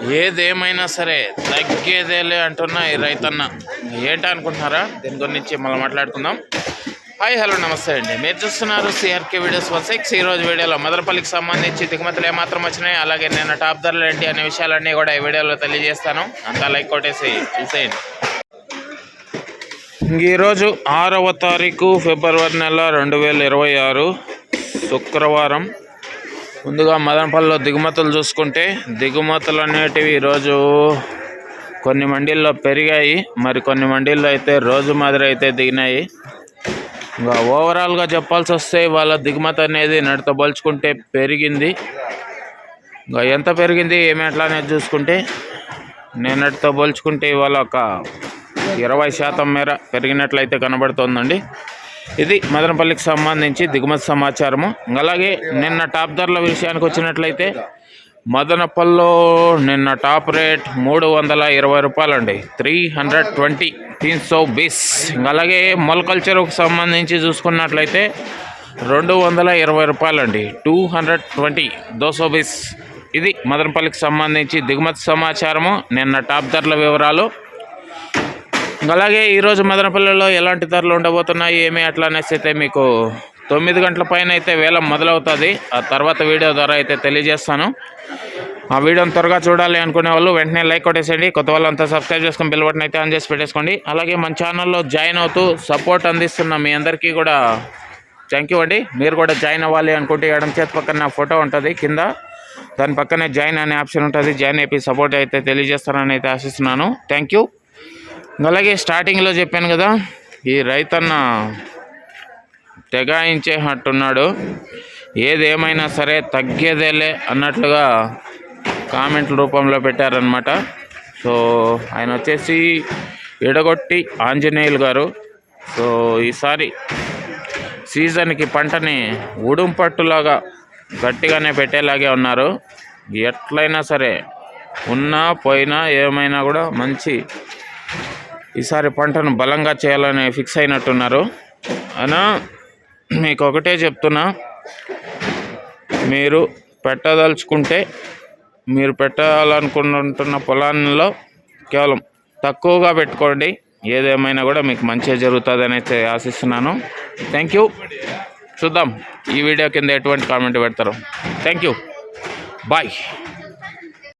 ఏదేమైనా సరే తగ్గేదేలే అంటున్నా ఈ రైతన్న. ఏంటనుకుంటున్నారా? దీని గురించి మనం మాట్లాడుకుందాం. హాయ్ హలో నమస్తే అండి. మీరు చూస్తున్నారు సిఆర్కే వీడియోస్ 16. ఈరోజు వీడియోలో మదనపల్లికి సంబంధించి దిగుమతులు ఏమాత్రం వచ్చినాయి, అలాగే నిన్న టాప్ ధరలు ఏంటి అనే విషయాలన్నీ కూడా ఈ వీడియోలో తెలియజేస్తాను. అంతా లైక్ కొట్టేసి చూసేయండి. ఈరోజు 6వ తారీఖు ఫిబ్రవరి నెల 2026 శుక్రవారం. ముందుగా మదనపల్లిలో దిగుమతులు చూసుకుంటే దిగుమతులు అనేటివి ఈరోజు కొన్ని మండీల్లో పెరిగాయి, మరి కొన్ని మండీల్లో అయితే రోజు మాదిరి అయితే దిగినాయి. ఇంకా ఓవరాల్గా చెప్పాల్సి వస్తే వాళ్ళ దిగుమతి అనేది నడితో పోల్చుకుంటే పెరిగింది. ఇంకా ఎంత పెరిగింది ఏమి ఎట్లా అనేది చూసుకుంటే నిన్నటితో పోల్చుకుంటే ఇవాళ ఒక 20% మేర పెరిగినట్లయితే కనబడుతోందండి. ఇది మదనపల్లికి సంబంధించి దిగుమతి సమాచారము. అలాగే నిన్న టాప్ ధరల విషయానికి వచ్చినట్లయితే మదనపల్లిలో నిన్న టాప్ రేట్ 320 రూపాయలండి, 320 320. అలాగే మొలకల్చర్కు సంబంధించి చూసుకున్నట్లయితే 220 రూపాయలండి, 220 220. ఇది మదనపల్లికి సంబంధించి దిగుమతి సమాచారము, నిన్న టాప్ ధరల వివరాలు. అలాగే ఈరోజు మదనపల్లిలో ఎలాంటి ధరలు ఉండబోతున్నాయి ఏమి అట్లా అనేసి అయితే మీకు 9 గంటల పైన అయితే వేలం మొదలవుతుంది. ఆ తర్వాత వీడియో ద్వారా అయితే తెలియజేస్తాను. ఆ వీడియోని త్వరగా చూడాలి అనుకునే వాళ్ళు వెంటనే లైక్ కొట్టేసేయండి. కొత్త వాళ్ళంతా సబ్స్క్రైబ్ చేసుకొని బెల్ బటన్ అయితే ఆన్ చేసి పెట్టేసుకోండి. అలాగే మన ఛానల్లో జాయిన్ అవుతూ సపోర్ట్ అందిస్తున్న మీ అందరికీ కూడా థ్యాంక్ యూ అండి. మీరు కూడా జాయిన్ అవ్వాలి అనుకుంటే ఎడమ చేతి పక్కన నా ఫోటో ఉంటుంది కింద, దాని పక్కనే జాయిన్ అనే ఆప్షన్ ఉంటుంది. జాయిన్ అయిపోయి సపోర్ట్ అయితే తెలియజేస్తారని అయితే ఆశిస్తున్నాను. Thank you. అలాగే స్టార్టింగ్లో చెప్పాను కదా, ఈ రైతన్న తెగాయించేటట్టున్నాడు. ఏదేమైనా సరే తగ్గేదేలే అన్నట్లుగా కామెంట్ల రూపంలో పెట్టారనమాట. సో ఆయన వచ్చేసి ఎడగొట్టి ఆంజనేయులు గారు. సో ఈసారి సీజన్కి పంటని ఉడుంపట్టులాగా గట్టిగానే పెట్టేలాగే ఉన్నారు. ఎట్లయినా సరే ఉన్నా పోయినా ఏమైనా కూడా మంచి ఈసారి పంటను బలంగా చేయాలని ఫిక్స్ అయినట్టున్నారు. అయినా మీకు ఒకటే చెప్తున్నా, మీరు పెట్టదలుచుకుంటే మీరు పెట్టాలనుకుంటున్న పొలాల్లో కేవలం తక్కువగా పెట్టుకోండి. ఏదేమైనా కూడా మీకు మంచిగా జరుగుతుందని అయితే ఆశిస్తున్నాను. Thank you. చూద్దాం ఈ వీడియో కింద ఎటువంటి కామెంట్ పెడతారు. Thank you. బాయ్.